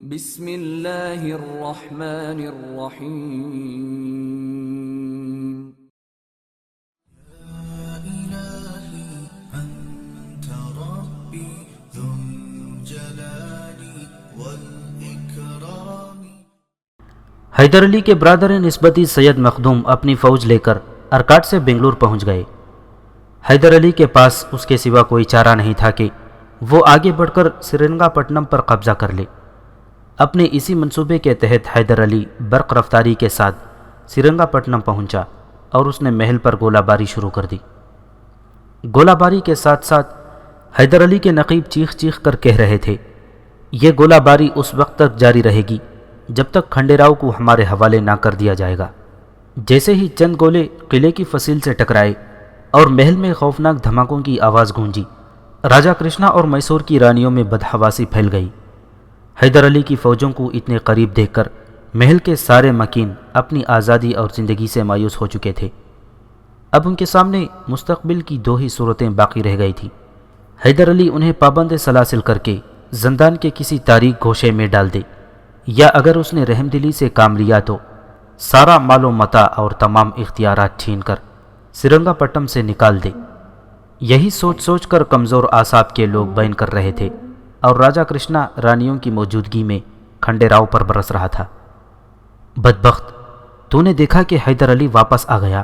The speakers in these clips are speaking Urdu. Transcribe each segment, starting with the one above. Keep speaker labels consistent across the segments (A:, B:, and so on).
A: بسم اللہ الرحمن الرحیم
B: حیدر علی کے برادر نسبتی سید مخدوم اپنی فوج لے کر ارکاٹ سے بنگلور پہنچ گئے۔ حیدر علی کے پاس اس کے سوا کوئی چارہ نہیں تھا کہ وہ آگے بڑھ کر سرنگا پٹنم پر قبضہ کر لے۔ اپنے اسی منصوبے کے تحت حیدر علی برق رفتاری کے ساتھ سرنگا پٹنم پہنچا اور اس نے محل پر گولہ باری شروع کر دی۔ گولہ باری کے ساتھ ساتھ حیدر علی کے نقیب چیخ چیخ کر کہہ رہے تھے، یہ گولہ باری اس وقت تک جاری رہے گی جب تک کھنڈے راؤ کو ہمارے حوالے نہ کر دیا جائے گا۔ جیسے ہی چند گولے قلعے کی فصیل سے ٹکرائے اور محل میں خوفناک دھماکوں کی آواز گونجی، راجہ کرشنا اور میسور کی رانیوں میں بدحواسی پھیل گئی۔ حیدر علی کی فوجوں کو اتنے قریب دیکھ کر محل کے سارے مکین اپنی آزادی اور زندگی سے مایوس ہو چکے تھے۔ اب ان کے سامنے مستقبل کی دو ہی صورتیں باقی رہ گئی تھیں۔ حیدر علی انہیں پابند سلاسل کر کے زندان کے کسی تاریک گوشے میں ڈال دے، یا اگر اس نے رحم دلی سے کام لیا تو سارا مال و متاع اور تمام اختیارات چھین کر سرنگا پٹم سے نکال دے۔ یہی سوچ سوچ کر کمزور اعصاب کے لوگ بین کر رہے تھے اور راجہ کرشنا رانیوں کی موجودگی میں کھنڈے راؤ پر برس رہا تھا۔ بدبخت، تو نے دیکھا کہ حیدر علی واپس آ گیا۔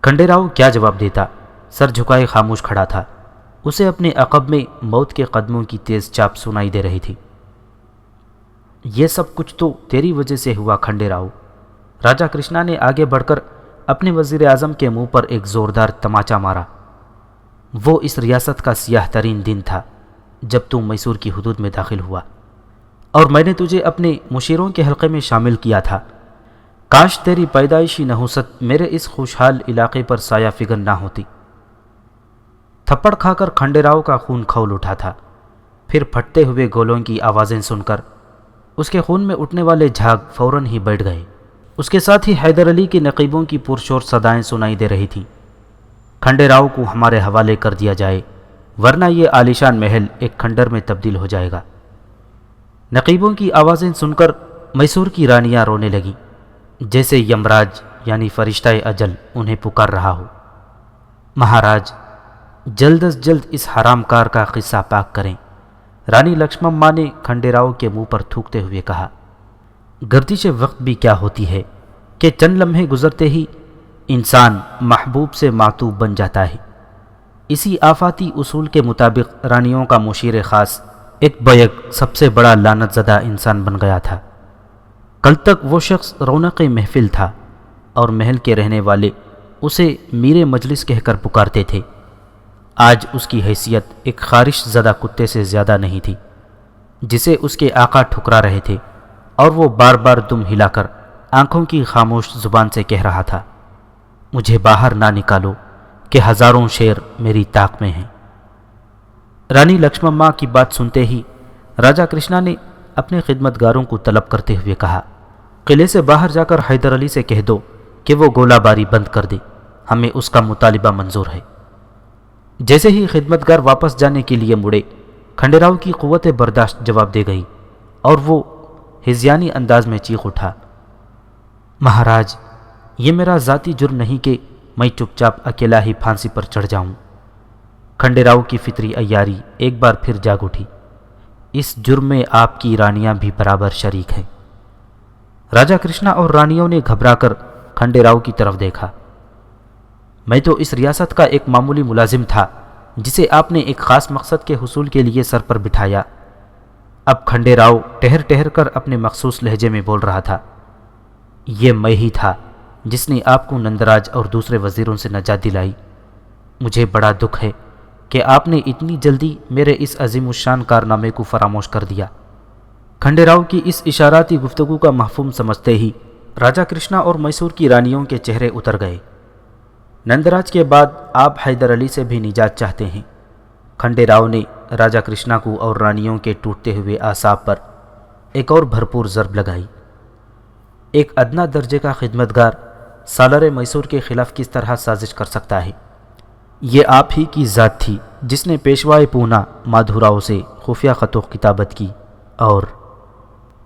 B: کھنڈے راؤ کیا جواب دیتا؟ سر جھکائے خاموش کھڑا تھا۔ اسے اپنے عقب میں موت کے قدموں کی تیز چاپ سنائی دے رہی تھی۔ یہ سب کچھ تو تیری وجہ سے ہوا کھنڈے راؤ۔ راجہ کرشنا نے آگے بڑھ کر اپنے وزیر اعظم کے منہ پر ایک زوردار تماچا مارا۔ وہ اس ریاست کا سیاہ ترین دن تھا جب تو میسور کی حدود میں داخل ہوا، اور میں نے تجھے اپنے مشیروں کے حلقے میں شامل کیا تھا۔ کاش تیری پیدائشی نحوست میرے اس خوشحال علاقے پر سایہ فگن نہ ہوتی۔ تھپڑ کھا کر کھنڈے راؤ کا خون کھول اٹھا تھا۔ پھر پھٹتے ہوئے گولوں کی آوازیں سن کر اس کے خون میں اٹھنے والے جھاگ فوراً ہی بیٹھ گئے۔ اس کے ساتھ ہی حیدر علی کے نقیبوں کی پرشور صدائیں سنائی دے رہی تھیں، کھنڈے راؤ کو ہمارے حوالے کر دیا جائے ورنہ یہ عالیشان محل ایک کھنڈر میں تبدیل ہو جائے گا۔ نقیبوں کی آوازیں سن کر میسور کی رانیاں رونے لگیں، جیسے یمراج یعنی فرشتہ اجل انہیں پکار رہا ہو۔ مہاراج، جلد از جلد اس حرام کار کا قصہ پاک کریں، رانی لکشمما نے کھنڈے راؤ کے منہ پر تھوکتے ہوئے کہا۔ گردش وقت بھی کیا ہوتی ہے کہ چند لمحے گزرتے ہی انسان محبوب سے معتوب بن جاتا ہے۔ اسی آفاتی اصول کے مطابق رانیوں کا مشیر خاص ایک بیک سب سے بڑا لعنت زدہ انسان بن گیا تھا۔ کل تک وہ شخص رونق محفل تھا اور محل کے رہنے والے اسے میر مجلس کہہ کر پکارتے تھے۔ آج اس کی حیثیت ایک خارش زدہ کتے سے زیادہ نہیں تھی جسے اس کے آقا ٹھکرا رہے تھے، اور وہ بار بار دم ہلا کر آنکھوں کی خاموش زبان سے کہہ رہا تھا، مجھے باہر نہ نکالو کہ ہزاروں شیر میری طاق میں ہیں۔ رانی لکشمما کی بات سنتے ہی راجہ کرشنا نے اپنے خدمتگاروں کو طلب کرتے ہوئے کہا، قلعے سے باہر جا کر حیدر علی سے کہہ دو کہ وہ گولہ باری بند کر دے، ہمیں اس کا مطالبہ منظور ہے۔ جیسے ہی خدمتگار واپس جانے کے لیے مڑے، کھنڈے راؤ کی قوت برداشت جواب دے گئی اور وہ ہذیانی انداز میں چیخ اٹھا، مہاراج، یہ میرا ذاتی جرم نہیں کہ میں چپ چاپ اکیلا ہی پھانسی پر چڑھ جاؤں۔ کھنڈے راؤ کی فطری عیاری ایک بار پھر جاگ اٹھی، اس جرم میں آپ کی رانیاں بھی برابر شریک ہیں۔ راجہ کرشنا اور رانیوں نے گھبرا کر کھنڈے راؤ کی طرف دیکھا۔ میں تو اس ریاست کا ایک معمولی ملازم تھا جسے آپ نے ایک خاص مقصد کے حصول کے لیے سر پر بٹھایا۔ اب کھنڈے راؤ ٹہر ٹہر کر اپنے مخصوص لہجے میں بول رہا تھا، یہ میں ہی تھا جس نے آپ کو نندراج اور دوسرے وزیروں سے نجات دلائی۔ مجھے بڑا دکھ ہے کہ آپ نے اتنی جلدی میرے اس عظیم الشان کارنامے کو فراموش کر دیا۔ کھنڈے راؤ کی اس اشاراتی گفتگو کا مفہوم سمجھتے ہی راجہ کرشنا اور میسور کی رانیوں کے چہرے اتر گئے۔ نندراج کے بعد آپ حیدر علی سے بھی نجات چاہتے ہیں؟ کھنڈے راؤ نے راجہ کرشنا کو اور رانیوں کے ٹوٹتے ہوئے اعصاب پر ایک اور بھرپور ضرب لگائی۔ ایک ادنا درجے کا خدمتگار سالار میسور کے خلاف کس طرح سازش کر سکتا ہے؟ یہ آپ ہی کی ذات تھی جس نے پیشوائے پونا مادھوراؤ سے خفیہ خطوں کتابت کی اور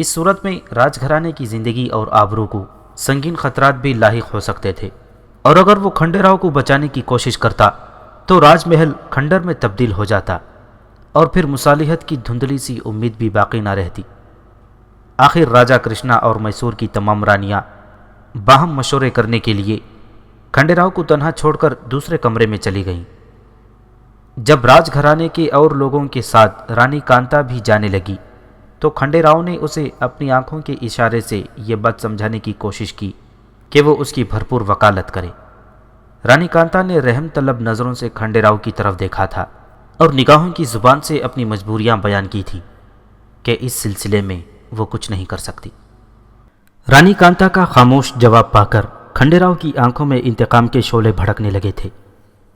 B: اس صورت میں راج گھرانے کی زندگی اور آبرو کو سنگین خطرات بھی لاحق ہو سکتے تھے، اور اگر وہ کھنڈے راؤ کو بچانے کی کوشش کرتا تو راج محل کھنڈر میں تبدیل ہو جاتا اور پھر مصالحت کی دھندلی سی امید بھی باقی نہ رہتی۔ آخر راجہ کرشنا اور میسور کی تمام رانیاں باہم مشورے کرنے کے لیے کھنڈے راؤ کو تنہا چھوڑ کر دوسرے کمرے میں چلی گئیں۔ جب راج گھرانے کے اور لوگوں کے ساتھ رانی کانتا بھی جانے لگی تو کھنڈے راؤ نے اسے اپنی آنکھوں کے اشارے سے یہ بات سمجھانے کی کوشش کی کہ وہ اس کی بھرپور وکالت کرے۔ رانی کانتا نے رحم طلب نظروں سے کھنڈے راؤ کی طرف دیکھا تھا اور نگاہوں کی زبان سے اپنی مجبوریاں بیان کی تھی کہ اس سلسلے میں وہ کچھ نہیں کر سکتی۔ رانی کانتا کا خاموش جواب پا کر کھنڈے راؤ کی آنکھوں میں انتقام کے شعلے بھڑکنے لگے تھے،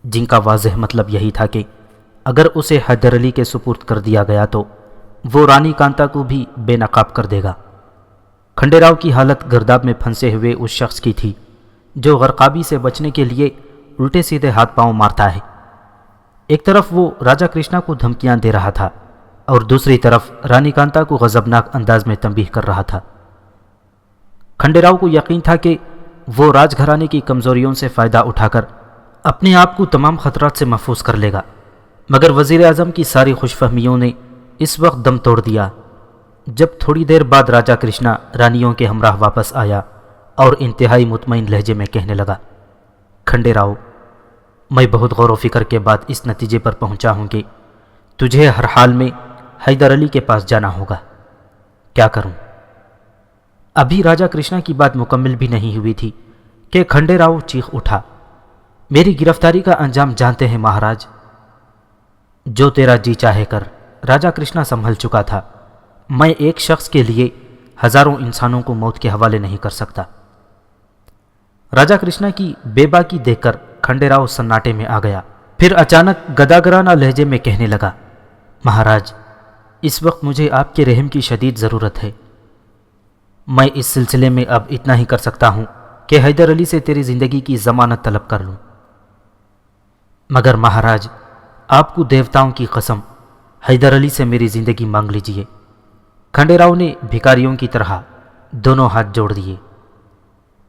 B: جن کا واضح مطلب یہی تھا کہ اگر اسے حیدر علی کے سپرد کر دیا گیا تو وہ رانی کانتا کو بھی بے نقاب کر دے گا۔ کھنڈے راؤ کی حالت گرداب میں پھنسے ہوئے اس شخص کی تھی جو غرقابی سے بچنے کے لیے الٹے سیدھے ہاتھ پاؤں مارتا ہے۔ ایک طرف وہ راجہ کرشنا کو دھمکیاں دے رہا تھا اور دوسری طرف رانی کانتا کو غضبناک انداز میں تنبیہ کر رہا تھا۔ کھنڈے راؤ کو یقین تھا کہ وہ راج گھرانے کی کمزوریوں سے فائدہ اٹھا کر اپنے آپ کو تمام خطرات سے محفوظ کر لے گا، مگر وزیر اعظم کی ساری خوش فہمیوں نے اس وقت دم توڑ دیا جب تھوڑی دیر بعد راجہ کرشنا رانیوں کے ہمراہ واپس آیا اور انتہائی مطمئن لہجے میں کہنے لگا، کھنڈے راؤ، میں بہت غور و فکر کے بعد اس نتیجے پر پہنچا ہوں کہ تجھے ہر حال میں حیدر علی کے پاس جانا ہوگا۔ کیا کروں؟ ابھی راجہ کرشنا کی بات مکمل بھی نہیں ہوئی تھی کہ کھنڈے راؤ چیخ اٹھا، میری گرفتاری کا انجام جانتے ہیں مہاراج؟ جو تیرا جی چاہے کر، راجہ کرشنا سنبھل چکا تھا، میں ایک شخص کے لیے ہزاروں انسانوں کو موت کے حوالے نہیں کر سکتا۔ راجہ کرشنا کی بے باکی دیکھ کر کھنڈے راؤ سناٹے میں آ گیا، پھر اچانک گداگرانہ لہجے میں کہنے لگا، مہاراج، اس وقت مجھے آپ کے رحم کی شدید ضرورت ہے۔ میں اس سلسلے میں اب اتنا ہی کر سکتا ہوں کہ حیدر علی سے تیری زندگی کی ضمانت طلب کر لوں، مگر مہاراج، آپ کو دیوتاؤں کی قسم حیدر علی سے میری زندگی مانگ لیجیے۔ کھنڈے راؤ نے بھکاریوں کی طرح دونوں ہاتھ جوڑ دیے،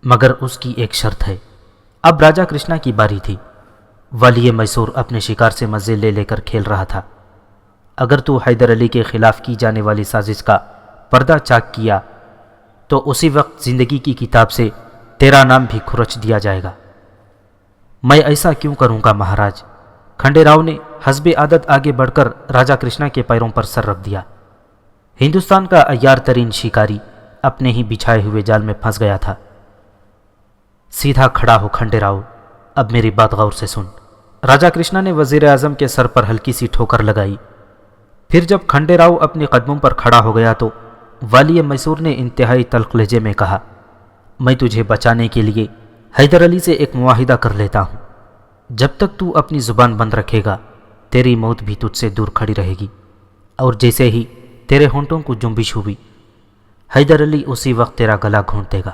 B: مگر اس کی ایک شرط ہے۔ اب راجہ کرشنا کی باری تھی۔ والی میسور اپنے شکار سے مزے لے لے کر کھیل رہا تھا۔ اگر تو حیدر علی کے خلاف کی جانے والی سازش کا پردہ چاک کیا تو اسی وقت زندگی کی کتاب سے تیرا نام بھی کھرچ دیا جائے گا۔ میں ایسا کیوں کروں گا مہاراج؟ کھنڈے راؤ نے حسب عادت آگے بڑھ کر راجہ کرشنا کے پیروں پر سر رکھ دیا۔ ہندوستان کا عیار ترین شکاری اپنے ہی بچھائے ہوئے جال میں پھنس گیا تھا۔ سیدھا کھڑا ہو کھنڈے راؤ، اب میری بات غور سے سن۔ راجہ کرشنا نے وزیر اعظم کے سر پر ہلکی سی ٹھوکر لگائی۔ پھر جب کھنڈے راؤ اپنے قدموں پر کھڑا ہو گیا تو والی میسور نے انتہائی تلخ لہجے میں کہا، میں تجھے بچانے کے لیے حیدر علی سے ایک معاہدہ کر لیتا ہوں۔ جب تک تو اپنی زبان بند رکھے گا تیری موت بھی تجھ سے دور کھڑی رہے گی، اور جیسے ہی تیرے ہونٹوں کو جنبش ہوئی حیدر علی اسی وقت تیرا گلا گھونٹ دے گا۔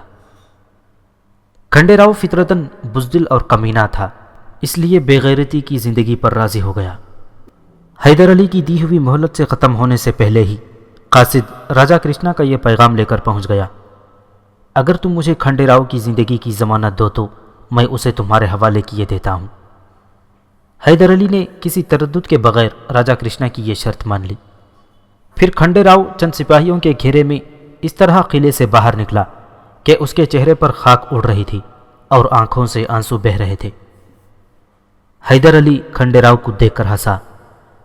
B: کھنڈے راؤ فطرتاً بزدل اور کمینہ تھا، اس لیے بے غیرتی کی زندگی پر راضی ہو گیا۔ حیدر علی کی دی ہوئی مہلت سے ختم ہونے سے پہلے ہی قاصد راجہ کرشنا کا یہ پیغام لے کر پہنچ گیا، اگر تم مجھے کھنڈے راؤ کی زندگی کی ضمانت دو تو میں اسے تمہارے حوالے کیے دیتا ہوں۔ حیدر علی نے کسی تردد کے بغیر راجہ کرشنا کی یہ شرط مان لی۔ پھر کھنڈے راؤ چند سپاہیوں کے گھیرے میں اس طرح قلعے سے باہر نکلا کہ اس کے چہرے پر خاک اڑ رہی تھی اور آنکھوں سے آنسو بہہ رہے تھے۔ حیدر علی کھنڈے راؤ کو دیکھ کر ہنسا۔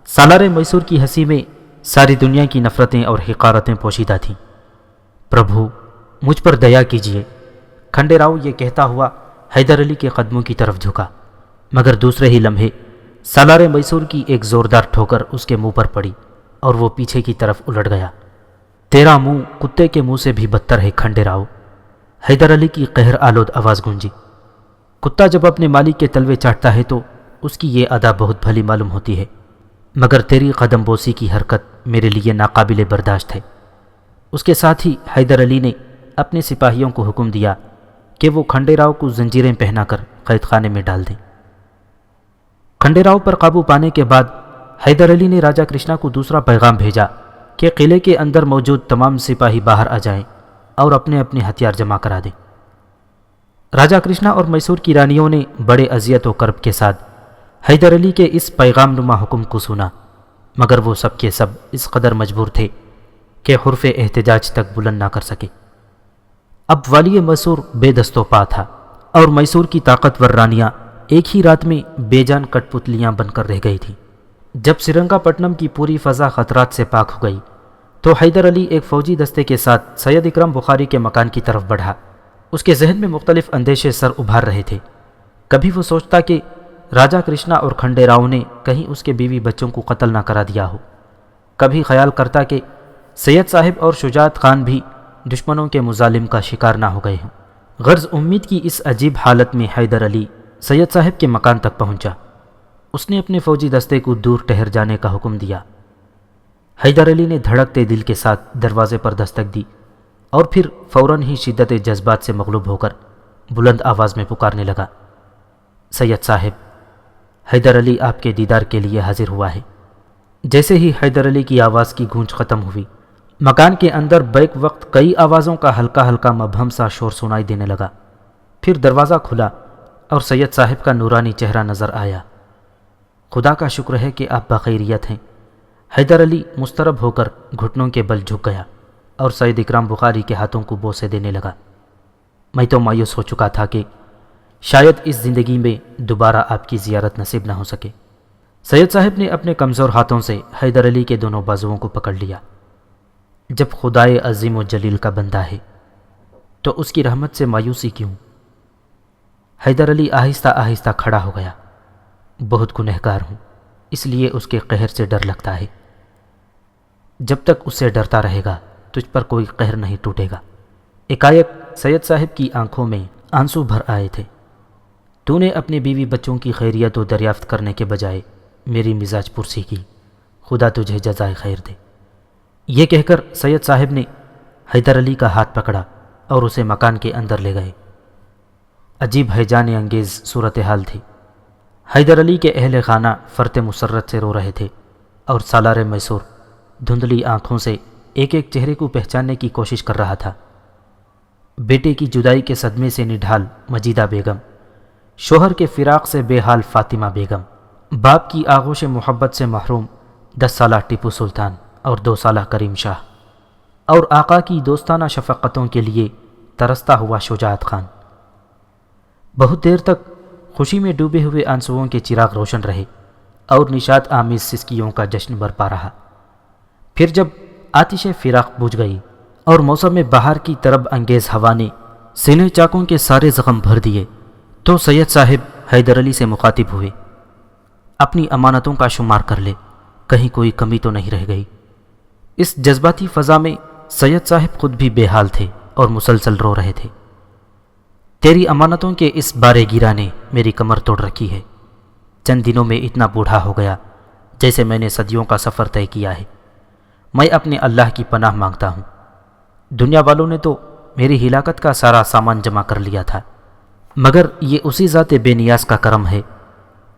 B: سالار میسور کی ہنسی میں ساری دنیا کی نفرتیں اور حقارتیں پوشیدہ تھیں۔ پربھو، مجھ پر دیا کیجیے۔ کھنڈے راؤ یہ کہتا ہوا حیدر علی کے قدموں کی طرف جھکا، مگر دوسرے ہی لمحے سالار میسور کی ایک زوردار ٹھوکر اس کے منہ پر پڑی اور وہ پیچھے کی طرف الٹ گیا۔ تیرا منہ کتے کے منہ سے بھی بدتر ہے کھنڈے راؤ، حیدر علی کی قہر آلود آواز گونجی۔ کتا جب اپنے مالک کے تلوے چاٹتا ہے تو اس کی یہ ادا بہت بھلی معلوم ہوتی ہے، مگر تیری قدم بوسی کی حرکت میرے لیے ناقابل برداشت ہے۔ اس کے ساتھ ہی حیدر علی نے اپنے سپاہیوں کو حکم دیا کہ وہ کھنڈے راؤ کو زنجیریں پہنا کر قید خانے میں ڈال دیں۔ کھنڈے راؤ پر قابو پانے کے بعد حیدر علی نے راجہ کرشنا کو دوسرا پیغام بھیجا کہ قلعے کے اندر موجود تمام سپاہی باہر آ جائیں اور اپنے اپنے ہتھیار جمع کرا دیں۔ راجہ کرشنا اور میسور کی رانیوں نے بڑے اذیت و کرب کے ساتھ حیدر علی کے اس پیغام نما حکم کو سنا، مگر وہ سب کے سب اس قدر مجبور تھے کہ حرف احتجاج تک بلند نہ کر سکے۔ اب والی میسور بے دست و پا تھا اور میسور کی طاقتور رانیاں ایک ہی رات میں بے جان کٹ پتلیاں بن کر رہ گئی تھیں۔ جب سرنگا پٹنم کی پوری فضا خطرات سے پاک ہو گئی تو حیدر علی ایک فوجی دستے کے ساتھ سید اکرم بخاری کے مکان کی طرف بڑھا۔ اس کے ذہن میں مختلف اندیشے سر ابھار رہے تھے۔ کبھی وہ سوچتا کہ راجہ کرشنا اور کھنڈے راؤ نے کہیں اس کے بیوی بچوں کو قتل نہ کرا دیا ہو، کبھی خیال کرتا کہ سید صاحب اور شجاعت خان بھی دشمنوں کے مظالم کا شکار نہ ہو گئے ہوں۔ غرض امید کی اس عجیب حالت میں حیدر علی سید صاحب کے مکان تک پہنچا۔ اس نے اپنے فوجی دستے کو دور ٹھہر جانے کا حکم دیا۔ حیدر علی نے دھڑکتے دل کے ساتھ دروازے پر دستک دی اور پھر فوراً ہی شدت جذبات سے مغلوب ہو کر بلند آواز میں پکارنے لگا، سید صاحب، حیدر علی آپ کے دیدار کے لیے حاضر ہوا ہے۔ جیسے ہی حیدر علی کی آواز کی گونج ختم ہوئی، مکان کے اندر بیک وقت کئی آوازوں کا ہلکا ہلکا مبہم سا شور سنائی دینے لگا۔ پھر دروازہ کھلا اور سید صاحب کا نورانی چہرہ نظر آیا۔ خدا کا شکر ہے کہ آپ بخیریت ہیں۔ حیدر علی مضطرب ہو کر گھٹنوں کے بل جھک گیا اور سید اکرم بخاری کے ہاتھوں کو بوسے دینے لگا۔ میں تو مایوس ہو چکا تھا کہ شاید اس زندگی میں دوبارہ آپ کی زیارت نصیب نہ ہو سکے۔ سید صاحب نے اپنے کمزور ہاتھوں سے حیدر علی کے دونوں بازوؤں کو پکڑ لیا۔ جب خدائے عظیم و جلیل کا بندہ ہے تو اس کی رحمت سے مایوسی کیوں؟ حیدر علی آہستہ آہستہ کھڑا ہو گیا۔ بہت گنہگار ہوں، اس لیے اس کے قہر سے ڈر لگتا ہے۔ جب تک اس سے ڈرتا رہے گا تجھ پر کوئی قہر نہیں ٹوٹے گا۔ ایکائک سید صاحب کی آنکھوں میں آنسو بھر آئے تھے۔ تو نے اپنے بیوی بچوں کی خیریت و دریافت کرنے کے بجائے میری مزاج پرسی کی، خدا تجھے جزائے خیر دے۔ یہ کہہ کر سید صاحب نے حیدر علی کا ہاتھ پکڑا اور اسے مکان کے اندر لے گئے۔ عجیب ہیجان انگیز صورتحال تھی۔ حیدر علی کے اہل خانہ فرط مسرت سے رو رہے تھے اور سالار میسور دھندلی آنکھوں سے ایک ایک چہرے کو پہچاننے کی کوشش کر رہا تھا۔ بیٹے کی جدائی کے صدمے سے نڈھال مجیدہ بیگم، شوہر کے فراق سے بے حال فاطمہ بیگم، باپ کی آغوش محبت سے محروم 10 سالہ ٹیپو سلطان اور 2 سالہ کریم شاہ، اور آقا کی دوستانہ شفقتوں کے لیے ترستا ہوا شجاعت خان۔ بہت دیر تک خوشی میں ڈوبے ہوئے آنسوؤں کے چراغ روشن رہے اور نشاط آمیز سسکیوں کا جشن برپا رہا۔ پھر جب آتش فراق بجھ گئی اور موسم بہار کی طرب انگیز ہوا نے سینے چاکوں کے سارے زخم بھر دیے تو سید صاحب حیدر علی سے مخاطب ہوئے، اپنی امانتوں کا شمار کر لے، کہیں کوئی کمی تو نہیں رہ گئی۔ اس جذباتی فضا میں سید صاحب خود بھی بے حال تھے اور مسلسل رو رہے تھے۔ تیری امانتوں کے اس بارے گیرا نے میری کمر توڑ رکھی ہے۔ چند دنوں میں اتنا بوڑھا ہو گیا جیسے میں نے صدیوں کا سفر طے کیا ہے۔ میں اپنے اللہ کی پناہ مانگتا ہوں۔ دنیا والوں نے تو میری ہلاکت کا سارا سامان جمع کر لیا تھا، مگر یہ اسی ذات بے نیاز کا کرم ہے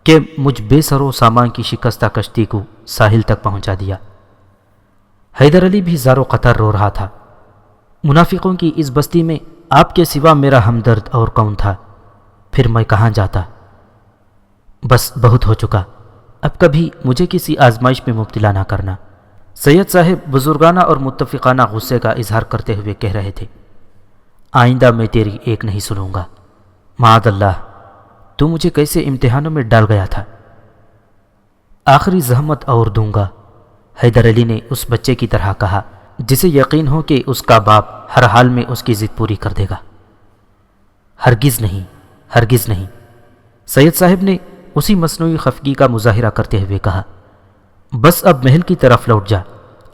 B: کہ مجھ بے سر و سامان کی شکستہ کشتی کو ساحل تک پہنچا دیا۔ حیدر علی بھی زار و قطر رو رہا تھا۔ منافقوں کی اس بستی میں آپ کے سوا میرا ہمدرد اور کون تھا؟ پھر میں کہاں جاتا؟ بس بہت ہو چکا، اب کبھی مجھے کسی آزمائش میں مبتلا نہ کرنا۔ سید صاحب بزرگانہ اور متفقانہ غصے کا اظہار کرتے ہوئے کہہ رہے تھے، آئندہ میں تیری ایک نہیں سنوں گا۔ معاذ اللہ، تو مجھے کیسے امتحانوں میں ڈال گیا تھا۔ آخری زحمت اور دوں گا، حیدر علی نے اس بچے کی طرح کہا جسے یقین ہو کہ اس کا باپ ہر حال میں اس کی ضد پوری کر دے گا۔ ہرگز نہیں، ہرگز نہیں، سید صاحب نے اسی مصنوعی خفگی کا مظاہرہ کرتے ہوئے کہا۔ بس اب محل کی طرف لوٹ جا،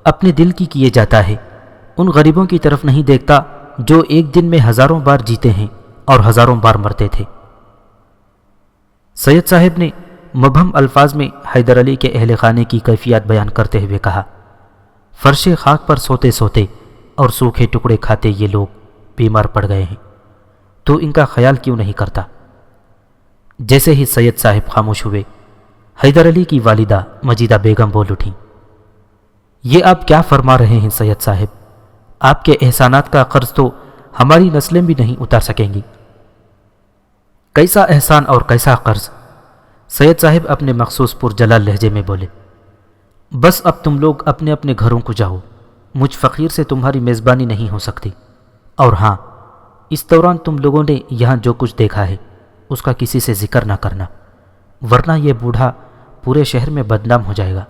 B: اپنے دل کی کیے جاتا ہے، ان غریبوں کی طرف نہیں دیکھتا جو ایک دن میں ہزاروں بار جیتے ہیں اور ہزاروں بار مرتے تھے۔ سید صاحب نے مبہم الفاظ میں حیدر علی کے اہل خانے کی کیفیات بیان کرتے ہوئے کہا، فرش خاک پر سوتے سوتے اور سوکھے ٹکڑے کھاتے یہ لوگ بیمار پڑ گئے ہیں، تو ان کا خیال کیوں نہیں کرتا؟ جیسے ہی سید صاحب خاموش ہوئے، حیدر علی کی والدہ مجیدہ بیگم بول اٹھیں، یہ آپ کیا فرما رہے ہیں سید صاحب؟ آپ کے احسانات کا قرض تو ہماری نسلیں بھی نہیں اتار سکیں گی۔ کیسا احسان اور کیسا قرض؟ سید صاحب اپنے مخصوص پرجلال لہجے میں بولے، بس اب تم لوگ اپنے اپنے گھروں کو جاؤ، مجھ فقیر سے تمہاری میزبانی نہیں ہو سکتی، اور ہاں، اس دوران تم لوگوں نے یہاں جو کچھ دیکھا ہے اس کا کسی سے ذکر نہ کرنا، ورنہ یہ بوڑھا پورے شہر میں بدنام ہو جائے گا۔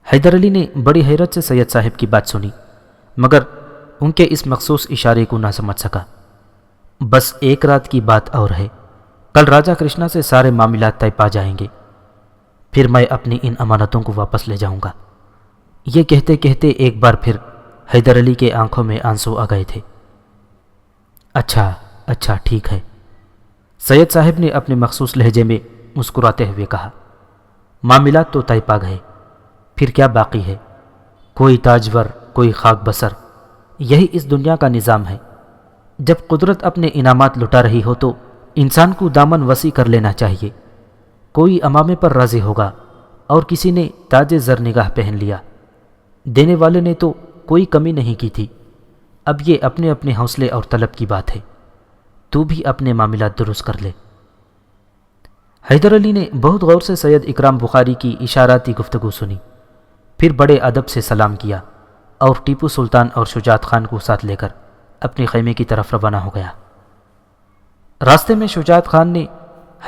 B: حیدر علی نے بڑی حیرت سے سید صاحب کی بات سنی، مگر ان کے اس مخصوص اشارے کو نہ سمجھ سکا۔ بس ایک رات کی بات اور ہے، کل راجہ کرشنا سے سارے معاملات طے پا جائیں گے، پھر میں اپنی ان امانتوں کو واپس لے جاؤں گا۔ یہ کہتے کہتے ایک بار پھر حیدر علی کے آنکھوں میں آنسو آ گئے تھے۔ اچھا اچھا ٹھیک ہے، سید صاحب نے اپنے مخصوص لہجے میں مسکراتے ہوئے کہا، معاملات تو طے پا گئے، پھر کیا باقی ہے؟ کوئی تاجور، کوئی خاک بسر، یہی اس دنیا کا نظام ہے۔ جب قدرت اپنے انعامات لٹا رہی ہو تو انسان کو دامن وسیع کر لینا چاہیے۔ کوئی امامے پر راضی ہوگا اور کسی نے تاج زر نگاہ پہن لیا، دینے والے نے تو کوئی کمی نہیں کی تھی۔ اب یہ اپنے اپنے حوصلے اور طلب کی بات ہے، تو بھی اپنے معاملات درست کر لے۔ حیدر علی نے بہت غور سے سید اکرام بخاری کی اشاراتی گفتگو سنی، پھر بڑے ادب سے سلام کیا اور ٹیپو سلطان اور شجاعت خان کو ساتھ لے کر اپنے خیمے کی طرف روانہ ہو گیا۔ راستے میں شجاعت خان نے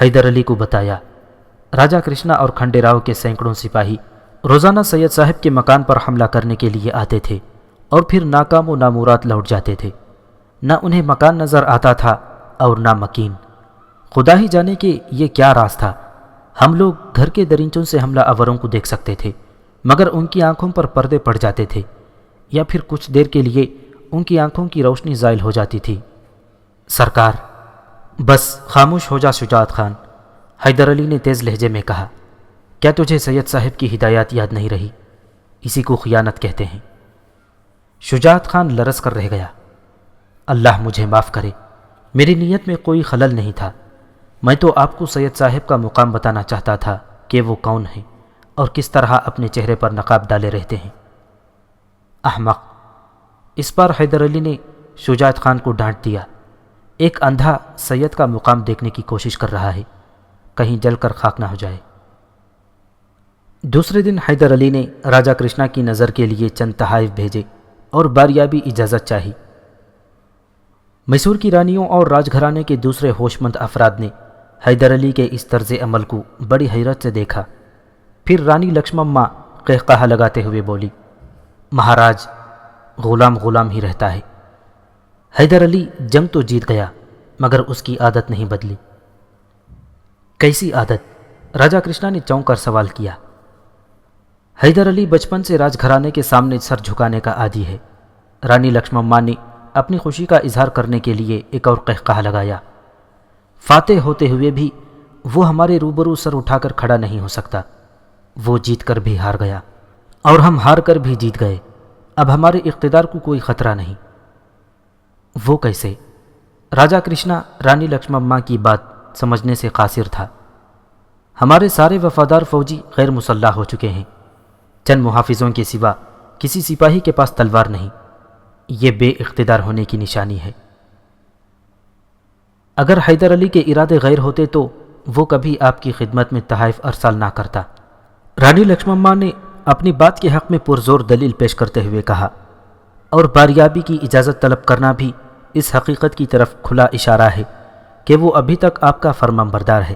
B: حیدر علی کو بتایا، راجہ کرشنا اور کھنڈے راؤ کے سینکڑوں سپاہی روزانہ سید صاحب کے مکان پر حملہ کرنے کے لیے آتے تھے اور پھر ناکام و ناموراد لوٹ جاتے تھے۔ نہ انہیں مکان نظر آتا تھا اور نہ مکین۔ خدا ہی جانے کہ یہ کیا راز تھا۔ ہم لوگ گھر کے دریچوں سے حملہ آوروں کو دیکھ سکتے تھے، مگر ان کی آنکھوں پر پردے پڑ جاتے تھے، یا پھر کچھ دیر کے لیے ان کی آنکھوں کی روشنی زائل ہو جاتی تھی۔ سرکار، بس خاموش ہو جا شجاعت خان، حیدر علی نے تیز لہجے میں کہا۔ کیا تجھے سید صاحب کی ہدایات یاد نہیں رہی؟ اسی کو خیانت کہتے ہیں۔ شجاعت خان لرز کر رہ گیا۔ اللہ مجھے معاف کرے، میری نیت میں کوئی خلل نہیں تھا۔ میں تو آپ کو سید صاحب کا مقام بتانا چاہتا تھا کہ وہ کون ہیں اور کس طرح اپنے چہرے پر نقاب ڈالے رہتے ہیں۔ احمق! اس بار حیدر علی نے شجاعت خان کو ڈانٹ دیا۔ ایک اندھا سید کا مقام دیکھنے کی کوشش کر رہا ہے، کہیں جل کر خاک نہ ہو جائے۔ دوسرے دن حیدر علی نے راجہ کرشنا کی نظر کے لیے چند تحائف بھیجے اور باریابی اجازت چاہی۔ میسور کی رانیوں اور راج گھرانے کے دوسرے ہوش مند افراد نے حیدر علی کے اس طرز عمل کو بڑی حیرت سے دیکھا۔ پھر رانی لکشمما قہقہہ لگاتے ہوئے بولی، مہاراج، غلام غلام ہی رہتا ہے۔ حیدر علی جنگ تو جیت گیا، مگر اس کی عادت نہیں بدلی۔ کیسی عادت؟ راجہ کرشنا نے چونک کر سوال کیا۔ حیدر علی بچپن سے راج گھرانے کے سامنے سر جھکانے کا عادی ہے۔ رانی لکشمما نے اپنی خوشی کا اظہار کرنے کے لیے ایک اور قہقہہ لگایا۔ فاتح ہوتے ہوئے بھی وہ ہمارے روبرو سر اٹھا کر کھڑا نہیں ہو سکتا۔ وہ جیت کر بھی ہار گیا اور ہم ہار کر بھی جیت گئے۔ اب ہمارے اقتدار کو کوئی خطرہ نہیں۔ وہ کیسے؟ راجہ کرشنا رانی لکشمما کی بات سمجھنے سے قاصر تھا۔ ہمارے سارے وفادار فوجی غیر مسلح ہو چکے ہیں۔ چند محافظوں کے سوا کسی سپاہی کے پاس تلوار نہیں۔ یہ بے اقتدار ہونے کی نشانی ہے۔ اگر حیدر علی کے ارادے غیر ہوتے تو وہ کبھی آپ کی خدمت میں تحائف ارسال نہ کرتا۔ رانی لکشمما نے اپنی بات کے حق میں پرزور دلیل پیش کرتے ہوئے کہا، اور باریابی کی اجازت طلب کرنا بھی اس حقیقت کی طرف کھلا اشارہ ہے کہ وہ ابھی تک آپ کا فرمان بردار ہے۔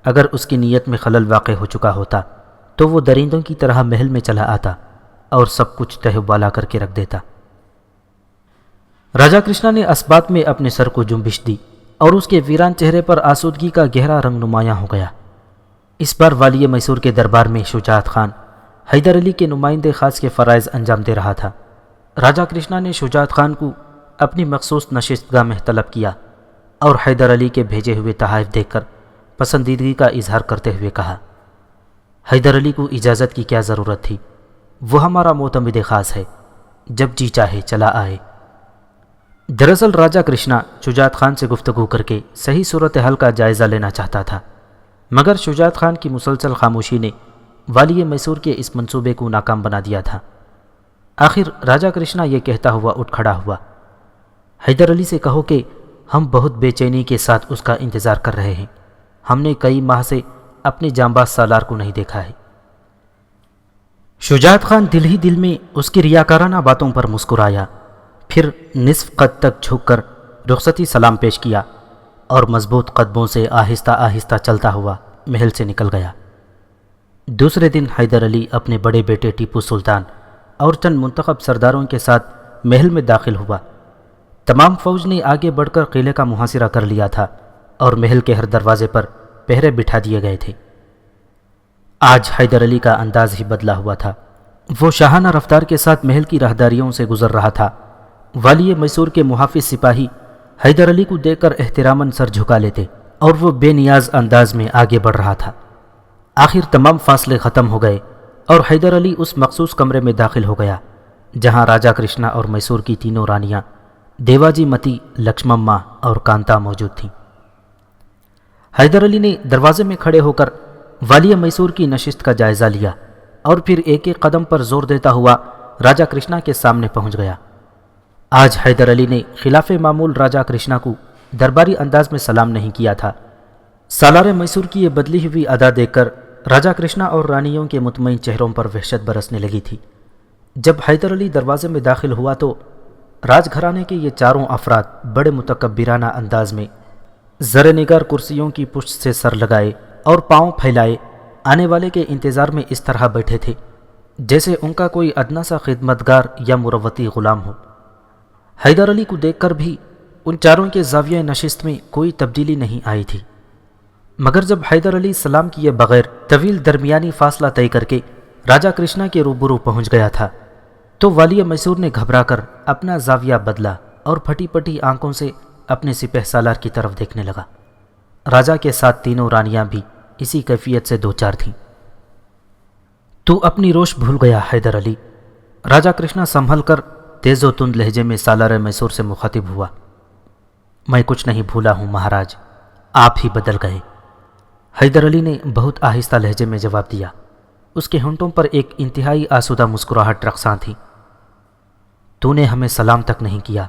B: اگر اس کی نیت میں خلل واقع ہو چکا ہوتا تو وہ درندوں کی طرح محل میں چلا آتا اور سب کچھ تہ بالا کر کے رکھ دیتا۔ راجہ کرشنا نے اسبات میں اپنے سر کو جنبش دی اور اس کے ویران چہرے پر آسودگی کا گہرا رنگ نمایاں ہو گیا۔ اس بار والی میسور کے دربار میں شجاعت خان حیدر علی کے نمائندے خاص کے فرائض انجام دے رہا تھا۔ راجہ کرشنا نے شجاعت خان کو اپنی مخصوص نشستگاہ میں طلب کیا اور حیدر علی کے بھیجے ہوئے تحائف دیکھ کر پسندیدگی کا اظہار کرتے ہوئے کہا، حیدر علی کو اجازت کی کیا ضرورت تھی؟ وہ ہمارا معتمد خاص ہے، جب جی چاہے چلا آئے۔ دراصل راجہ کرشنا شجاعت خان سے گفتگو کر کے صحیح صورتحال کا جائزہ لینا چاہتا تھا، مگر شجاعت خان کی مسلسل خاموشی نے والی میسور کے اس منصوبے کو ناکام بنا دیا تھا۔ آخر راجا کرشنا یہ کہتا ہوا اٹھ کھڑا ہوا، حیدر علی سے کہو کہ ہم بہت بے چینی کے ساتھ اس کا انتظار کر رہے ہیں، ہم نے کئی ماہ سے اپنے جانباز سالار کو نہیں دیکھا ہے۔ شجاعت خان دل ہی دل میں اس کی ریاکارانہ باتوں پر مسکرایا، پھر نصف قد تک جھک کر رخصتی سلام پیش کیا اور مضبوط قدموں سے آہستہ آہستہ چلتا ہوا محل سے نکل گیا۔ دوسرے دن حیدر علی اپنے بڑے بیٹے ٹیپو سلطان اور چند منتخب سرداروں کے ساتھ محل میں داخل ہوا۔ تمام فوج نے آگے بڑھ کر قلعے کا محاصرہ کر لیا تھا اور محل کے ہر دروازے پر پہرے بٹھا دیے گئے تھے۔ آج حیدر علی کا انداز ہی بدلا ہوا تھا۔ وہ شاہانہ رفتار کے ساتھ محل کی راہداریوں سے گزر رہا تھا۔ والی میسور کے محافظ سپاہی حیدر علی کو دیکھ کر احتراماً سر جھکا لیتے اور وہ بے نیاز انداز میں آگے بڑھ رہا تھا۔ آخر تمام فاصلے ختم ہو گئے اور حیدر علی اس مخصوص کمرے میں داخل ہو گیا جہاں راجا کرشنا اور میسور کی تینوں رانیاں دیواجی متی، لکشمما اور کانتا موجود تھیں۔ حیدر علی نے دروازے میں کھڑے ہو کر والی میسور کی نشست کا جائزہ لیا اور پھر ایک ایک قدم پر زور دیتا ہوا راجا کرشنا کے سامنے پہنچ گیا۔ آج حیدر علی نے خلاف معمول راجا کرشنا کو درباری انداز میں سلام نہیں کیا تھا۔ سالار میسور کی یہ بدلی ہوئی ادا دیکھ کر راجا کرشنا اور رانیوں کے مطمئن چہروں پر وحشت برسنے لگی تھی۔ جب حیدر علی دروازے میں داخل ہوا تو راج گھرانے کے یہ چاروں افراد بڑے متکبرانہ انداز میں زر نگار کرسیوں کی پشت سے سر لگائے اور پاؤں پھیلائے آنے والے کے انتظار میں اس طرح بیٹھے تھے جیسے ان کا کوئی ادنا سا خدمتگار یا مروتی غلام ہو۔ حیدر علی کو دیکھ کر بھی ان چاروں کے زاویہ نشست میں کوئی تبدیلی نہیں آئی تھی، مگر جب حیدر علی سلام کیے بغیر طویل درمیانی فاصلہ طے کر کے راجا کرشنا کے روبرو پہنچ گیا تھا تو والی میسور نے گھبرا کر اپنا زاویہ بدلا اور پھٹی پٹی آنکھوں سے اپنے سپہ سالار کی طرف دیکھنے لگا۔ راجا کے ساتھ تینوں رانیاں بھی اسی کیفیت سے دوچار تھیں۔ تو اپنی روش بھول گیا حیدر علی، راجا کرشنا سنبھل کر تیز و تند لہجے میں سالار میسور سے مخاطب ہوا۔ میں کچھ نہیں بھولا ہوں مہاراج، آپ ہی بدل گئے، حیدر علی نے بہت آہستہ لہجے میں جواب دیا۔ اس کے ہونٹوں پر ایک انتہائی آسودہ مسکراہٹ رقصاں تھی۔ تو نے ہمیں سلام تک نہیں کیا۔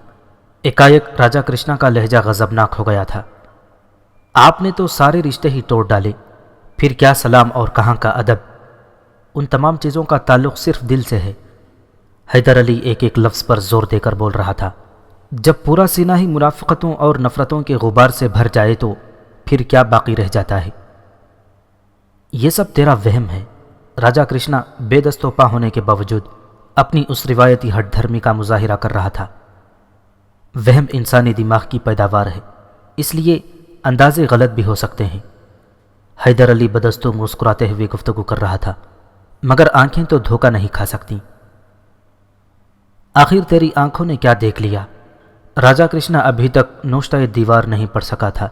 B: ایکائک راجا کرشنا کا لہجہ غضبناک ہو گیا تھا۔ آپ نے تو سارے رشتے ہی توڑ ڈالے، پھر کیا سلام اور کہاں کا ادب؟ ان تمام چیزوں کا تعلق صرف دل سے ہے۔ حیدر علی ایک ایک لفظ پر زور دے کر بول رہا تھا۔ جب پورا سینہ ہی منافقتوں اور نفرتوں کے غبار سے بھر جائے تو پھر کیا باقی رہ جاتا ہے؟ یہ سب تیرا وہم ہے۔ راجا کرشنا بے دست و پا ہونے کے باوجود اپنی اس روایتی ہٹ دھرمی کا مظاہرہ کر رہا تھا۔ وہم انسانی دماغ کی پیداوار ہے، اس لیے اندازے غلط بھی ہو سکتے ہیں۔ حیدر علی بدستور مسکراتے ہوئے گفتگو کر رہا تھا، مگر آنکھیں تو دھوکہ نہیں کھا سکتی۔ آخر تیری آنکھوں نے کیا دیکھ لیا؟ راجا کرشنا ابھی تک نوشتہ دیوار نہیں پڑھ سکا تھا،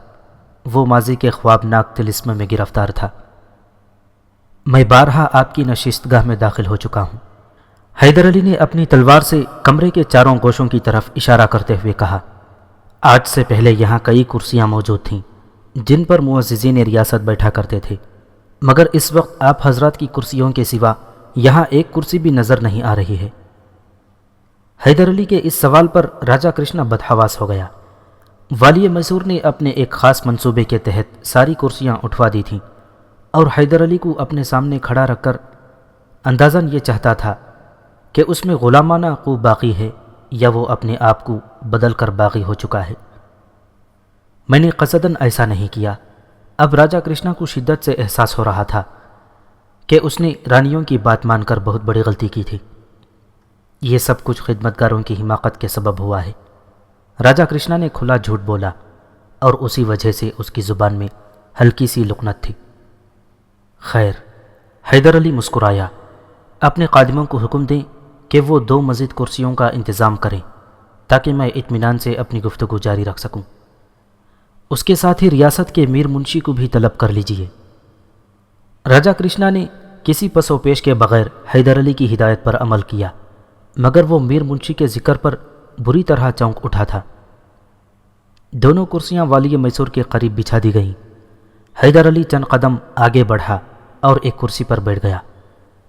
B: وہ ماضی کے خوابناک طلسم میں گرفتار تھا۔ میں بارہا آپ کی نشست گاہ میں داخل ہو چکا ہوں، حیدر علی نے اپنی تلوار سے کمرے کے چاروں گوشوں کی طرف اشارہ کرتے ہوئے کہا۔ آج سے پہلے یہاں کئی کرسیاں موجود تھیں جن پر معززین ریاست بیٹھا کرتے تھے، مگر اس وقت آپ حضرات کی کرسیوں کے سوا یہاں ایک کرسی بھی نظر نہیں آ رہی ہے۔ حیدر علی کے اس سوال پر راجا کرشنا بدحواس ہو گیا۔ والی میسور نے اپنے ایک خاص منصوبے کے تحت ساری کرسیاں اٹھوا دی تھیں اور حیدر علی کو اپنے سامنے کھڑا رکھ کر اندازاً یہ چاہتا تھا کہ اس میں غلامانہ قو باقی ہے یا وہ اپنے آپ کو بدل کر باغی ہو چکا ہے۔ میں نے قصداً ایسا نہیں کیا۔ اب راجا کرشنا کو شدت سے احساس ہو رہا تھا کہ اس نے رانیوں کی بات مان کر بہت بڑی غلطی کی تھی۔ یہ سب کچھ خدمتگاروں کی حماقت کے سبب ہوا ہے۔ راجا کرشنا نے کھلا جھوٹ بولا اور اسی وجہ سے اس کی زبان میں ہلکی سی لکنت تھی۔ خیر، حیدر علی مسکرایا۔ اپنے خادموں کو حکم دیں کہ وہ 2 مزید کرسیوں کا انتظام کریں تاکہ میں اطمینان سے اپنی گفتگو جاری رکھ سکوں۔ اس کے ساتھ ہی ریاست کے میر منشی کو بھی طلب کر لیجیے۔ راجا کرشنا نے کسی پس و پیش کے بغیر حیدر علی کی ہدایت پر عمل کیا، مگر وہ میر منشی کے ذکر پر بری طرح چونک اٹھا تھا۔ دونوں کرسیاں والی میسور کے قریب بچھا دی گئیں۔ حیدر علی چند قدم آگے بڑھا اور ایک کرسی پر بیٹھ گیا۔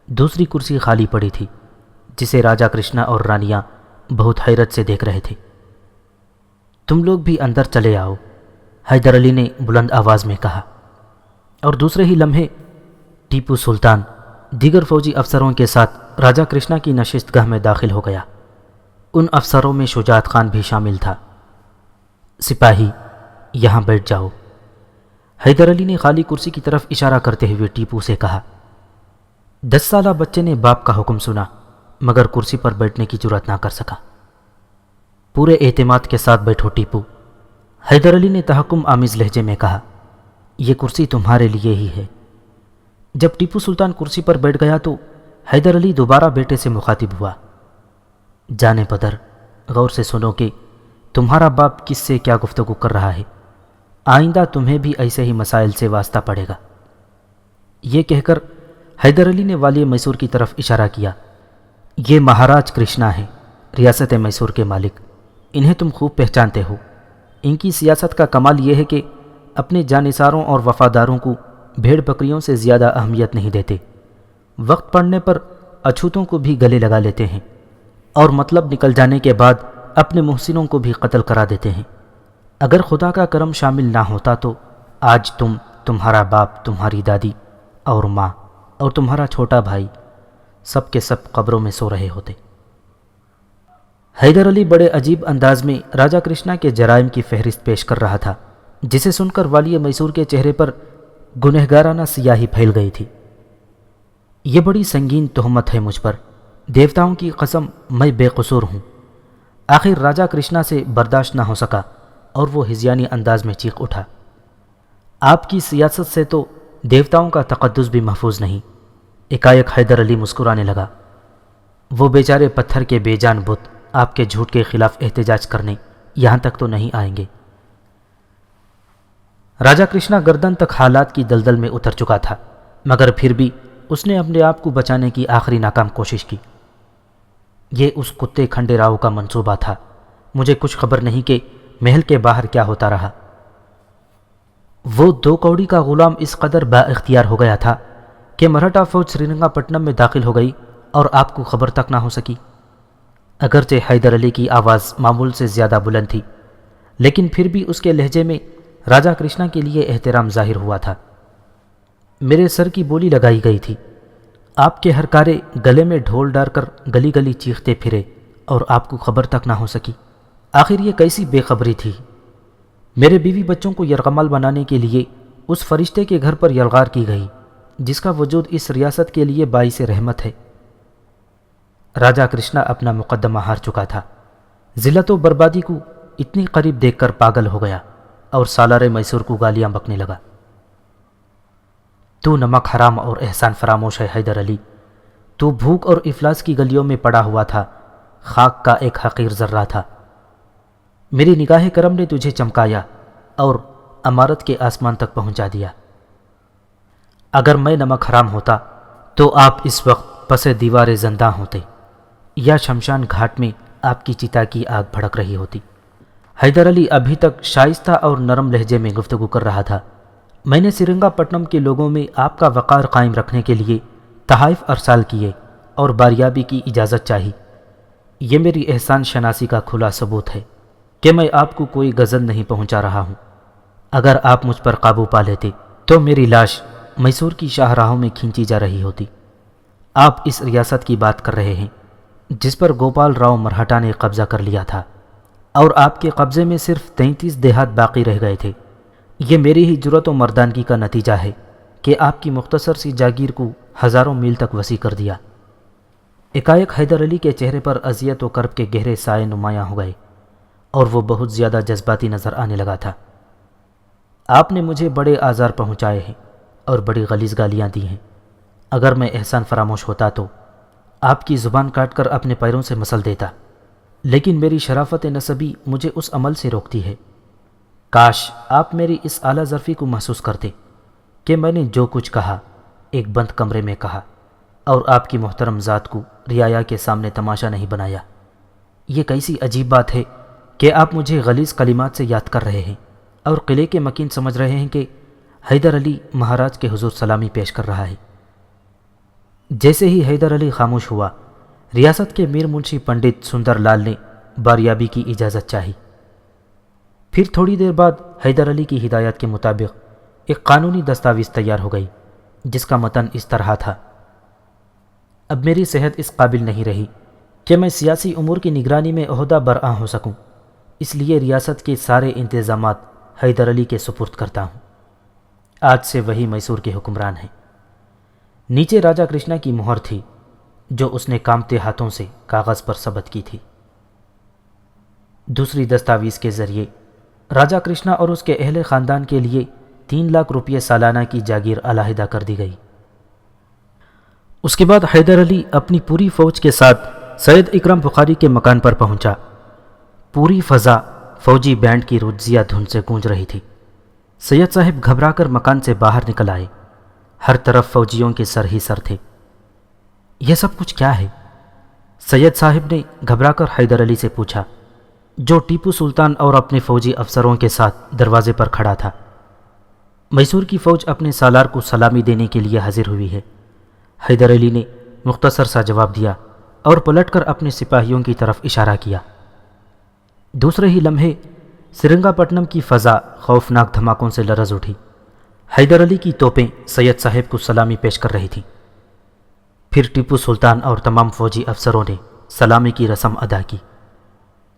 B: دوسری کرسی خالی پڑی تھی جسے راجا کرشنا اور رانیاں بہت حیرت سے دیکھ رہے تھے۔ تم لوگ بھی اندر چلے آؤ، حیدر علی نے بلند آواز میں کہا، اور دوسرے ہی لمحے ٹیپو سلطان دیگر فوجی افسروں کے ساتھ راجا کرشنا کی نشست گاہ میں داخل ہو گیا۔ ان افسروں میں شجاعت خان بھی شامل تھا۔ سپاہی یہاں بیٹھ جاؤ، حیدر علی نے خالی کرسی کی طرف اشارہ کرتے ہوئے ٹیپو سے کہا۔ 10 سالہ بچے نے باپ کا حکم سنا مگر کرسی پر بیٹھنے کی جرات نہ کر سکا۔ پورے اعتماد کے ساتھ بیٹھو ٹیپو، حیدر علی نے تحکم آمیز لہجے میں کہا، یہ کرسی تمہارے لیے ہی ہے۔ جب ٹیپو سلطان کرسی پر بیٹھ گیا تو حیدر علی دوبارہ بیٹے سے مخاطب ہوا، جانے بدر، غور سے سنو کہ تمہارا باپ کس سے کیا گفتگو کر رہا ہے، آئندہ تمہیں بھی ایسے ہی مسائل سے واسطہ پڑے گا۔ یہ کہہ کر حیدر علی نے والی میسور کی طرف اشارہ کیا، یہ مہاراج کرشنا ہے، ریاست میسور کے مالک، انہیں تم خوب پہچانتے ہو۔ ان کی سیاست کا کمال یہ ہے کہ اپنے جانثاروں اور وفاداروں کو بھیڑ بکریوں سے زیادہ اہمیت نہیں دیتے، وقت پڑنے پر اچھوتوں کو بھی گلے لگا لیتے ہیں اور مطلب نکل جانے کے بعد اپنے محسنوں کو بھی قتل کرا دیتے ہیں۔ اگر خدا کا کرم شامل نہ ہوتا تو آج تم، تمہارا باپ، تمہاری دادی اور ماں اور تمہارا چھوٹا بھائی سب کے سب قبروں میں سو رہے ہوتے۔ حیدر علی بڑے عجیب انداز میں راجا کرشنا کے جرائم کی فہرست پیش کر رہا تھا، جسے سن کر والی میسور کے چہرے پر گنہگارانہ سیاہی پھیل گئی تھی۔ یہ بڑی سنگین تہمت ہے مجھ پر، دیوتاؤں کی قسم میں بے قصور ہوں۔ آخر راجا کرشنا سے برداشت نہ ہو سکا اور وہ ہذیانی انداز میں چیخ اٹھا، آپ کی سیاست سے تو دیوتاؤں کا تقدس بھی محفوظ نہیں۔ ایکائک حیدر علی مسکرانے لگا، وہ بیچارے پتھر کے بے جان بت آپ کے جھوٹ کے خلاف احتجاج کرنے یہاں تک تو نہیں آئیں گے۔ راجا کرشنا گردن تک حالات کی دلدل میں اتر چکا تھا، مگر پھر بھی اس نے اپنے آپ کو بچانے کی آخری ناکام کوشش کی۔ یہ اس کتے کھنڈے راؤ کا منصوبہ تھا، مجھے کچھ خبر نہیں کہ محل کے باہر کیا ہوتا رہا۔ وہ 2 کوڑی کا غلام اس قدر با اختیار ہو گیا تھا کہ مراٹھا فوج سرینگا پٹنم میں داخل ہو گئی اور آپ کو خبر تک نہ ہو سکی۔ اگرچہ حیدر علی کی آواز معمول سے زیادہ بلند تھی، لیکن پھر بھی اس کے لہجے میں راجا کرشنا کے لیے احترام ظاہر ہوا تھا۔ میرے سر کی بولی لگائی گئی تھی، آپ کے ہر کارے گلے میں ڈھول ڈال کر گلی گلی چیختے پھرے اور آپ کو خبر تک نہ ہو سکی۔ آخر یہ کیسی بے خبری تھی؟ میرے بیوی بچوں کو یرغمال بنانے کے لیے اس فرشتے کے گھر پر یلغار کی گئی جس کا وجود اس ریاست کے لیے باعث رحمت ہے۔ راجا کرشنا اپنا مقدمہ ہار چکا تھا، ذلت و بربادی کو اتنی قریب دیکھ کر پاگل ہو گیا اور سالار میسور کو گالیاں بکنے لگا۔ تو نمک حرام اور احسان فراموش ہے حیدر علی، تو بھوک اور افلاس کی گلیوں میں پڑا ہوا تھا، خاک کا ایک حقیر ذرہ تھا۔ میری نگاہ کرم نے تجھے چمکایا اور امارت کے آسمان تک پہنچا دیا۔ اگر میں نمک حرام ہوتا تو آپ اس وقت پس دیوار زنداں ہوتے یا شمشان گھاٹ میں آپ کی چتا کی آگ بھڑک رہی ہوتی۔ حیدر علی ابھی تک شائستہ اور نرم لہجے میں گفتگو کر رہا تھا۔ میں نے سرنگا پٹنم کے لوگوں میں آپ کا وقار قائم رکھنے کے لیے تحائف ارسال کیے اور باریابی کی اجازت چاہی۔ یہ میری احسان شناسی کا کھلا ثبوت ہے کہ میں آپ کو کوئی غزل نہیں پہنچا رہا ہوں۔ اگر آپ مجھ پر قابو پا لیتے تو میری لاش میسور کی شاہراہوں میں کھینچی جا رہی ہوتی۔ آپ اس ریاست کی بات کر رہے ہیں جس پر گوپال راؤ مرہٹا نے قبضہ کر لیا تھا، اور آپ کے قبضے میں صرف 33 دیہات باقی رہ گئے تھے۔ یہ میری ہی جرأت و مردانگی کا نتیجہ ہے کہ آپ کی مختصر سی جاگیر کو ہزاروں میل تک وسیع کر دیا۔ ایکائک حیدر علی کے چہرے پر اذیت و کرب کے گہرے سائے نمایاں ہو گئے اور وہ بہت زیادہ جذباتی نظر آنے لگا تھا۔ آپ نے مجھے بڑے آزار پہنچائے ہیں اور بڑی غلیظ گالیاں دی ہیں۔ اگر میں احسان فراموش ہوتا تو آپ کی زبان کاٹ کر اپنے پیروں سے مسل دیتا، لیکن میری شرافت نسبی مجھے اس عمل سے روکتی ہے۔ کاش آپ میری اس اعلیٰ ظرفی کو محسوس کرتے کہ میں نے جو کچھ کہا ایک بند کمرے میں کہا اور آپ کی محترم ذات کو رعایا کے سامنے تماشا نہیں بنایا۔ یہ کیسی عجیب بات ہے کہ آپ مجھے غلیظ کلمات سے یاد کر رہے ہیں اور قلعے کے مکین سمجھ رہے ہیں کہ حیدر علی مہاراج کے حضور سلامی پیش کر رہا ہے۔ جیسے ہی حیدر علی خاموش ہوا، ریاست کے میر منشی پنڈت سندر لال نے باریابی کی اجازت چاہی۔ پھر تھوڑی دیر بعد حیدر علی کی ہدایت کے مطابق ایک قانونی دستاویز تیار ہو گئی، جس کا متن اس طرح تھا: اب میری صحت اس قابل نہیں رہی کہ میں سیاسی امور کی نگرانی میں عہدہ برآں ہو سکوں، اس لیے ریاست کے سارے انتظامات حیدر علی کے سپرد کرتا ہوں۔ آج سے وہی میسور کے حکمران ہیں۔ نیچے راجہ کرشنا کی مہر تھی، جو اس نے کامتے ہاتھوں سے کاغذ پر ثبت کی تھی۔ دوسری دستاویز کے ذریعے راجہ کرشنا اور اس کے اہل خاندان کے لیے 3 لاکھ روپے سالانہ کی جاگیر علیحدہ کر دی گئی۔ اس کے بعد حیدر علی اپنی پوری فوج کے ساتھ سید اکرم بخاری کے مکان پر پہنچا۔ پوری فضا فوجی بینڈ کی رجزیہ دھن سے گونج رہی تھی۔ سید صاحب گھبرا کر مکان سے باہر نکل آئے۔ ہر طرف فوجیوں کے سر ہی سر تھے۔ یہ سب کچھ کیا ہے؟ سید صاحب نے گھبرا کر حیدر علی سے پوچھا، جو ٹیپو سلطان اور اپنے فوجی افسروں کے ساتھ دروازے پر کھڑا تھا۔ میسور کی فوج اپنے سالار کو سلامی دینے کے لیے حاضر ہوئی ہے، حیدر علی نے مختصر سا جواب دیا اور پلٹ کر اپنے سپاہیوں کی طرف اشارہ کیا۔ دوسرے ہی لمحے سرنگا پٹنم کی فضا خوفناک دھماکوں سے لرز اٹھی۔ حیدر علی کی توپیں سید صاحب کو سلامی پیش کر رہی تھیں۔ پھر ٹیپو سلطان اور تمام فوجی افسروں نے سلامی کی رسم ادا کی۔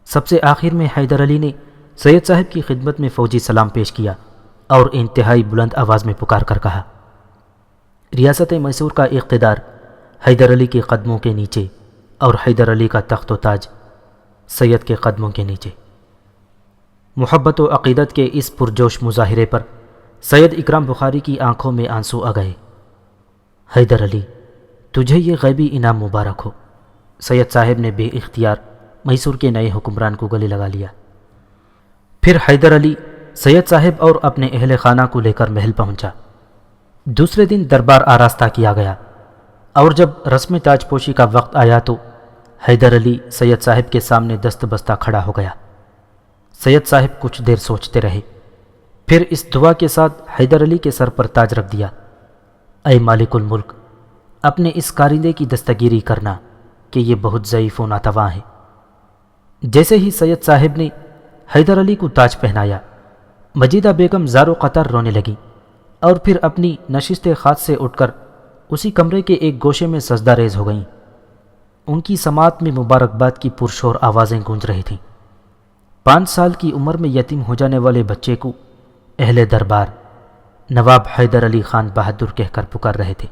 B: سب سے آخر میں حیدر علی نے سید صاحب کی خدمت میں فوجی سلام پیش کیا اور انتہائی بلند آواز میں پکار کر کہا، ریاست میسور کا اقتدار حیدر علی کے قدموں کے نیچے اور حیدر علی کا تخت و تاج سید کے قدموں کے نیچے۔ محبت و عقیدت کے اس پرجوش مظاہرے پر سید اکرم بخاری کی آنکھوں میں آنسو آ گئے۔ حیدر علی، تجھے یہ غیبی انعام مبارک ہو۔ سید صاحب نے بے اختیار میسور کے نئے حکمران کو گلے لگا لیا۔ پھر حیدر علی سید صاحب اور اپنے اہل خانہ کو لے کر محل پہنچا۔ دوسرے دن دربار آراستہ کیا گیا اور جب رسم تاج پوشی کا وقت آیا تو حیدر علی سید صاحب کے سامنے دست بستہ کھڑا ہو گیا۔ سید صاحب کچھ دیر سوچتے رہے، پھر اس دعا کے ساتھ حیدر علی کے سر پر تاج رکھ دیا، اے مالک الملک، اپنے اس کارندے کی دستگیری کرنا کہ یہ بہت ضعیف و ناتواں ہے۔ جیسے ہی سید صاحب نے حیدر علی کو تاج پہنایا، مجیدہ بیگم زار و قطر رونے لگیں اور پھر اپنی نشست خاص سے اٹھ کر اسی کمرے کے ایک گوشے میں سجدہ ریز ہو گئیں۔ ان کی سماعت میں مبارکباد کی پرشور آوازیں گونج رہی تھیں۔ 5 سال کی عمر میں یتیم ہو جانے والے بچے کو اہل دربار نواب حیدر علی خان بہادر کہہ کر پکار رہے تھے۔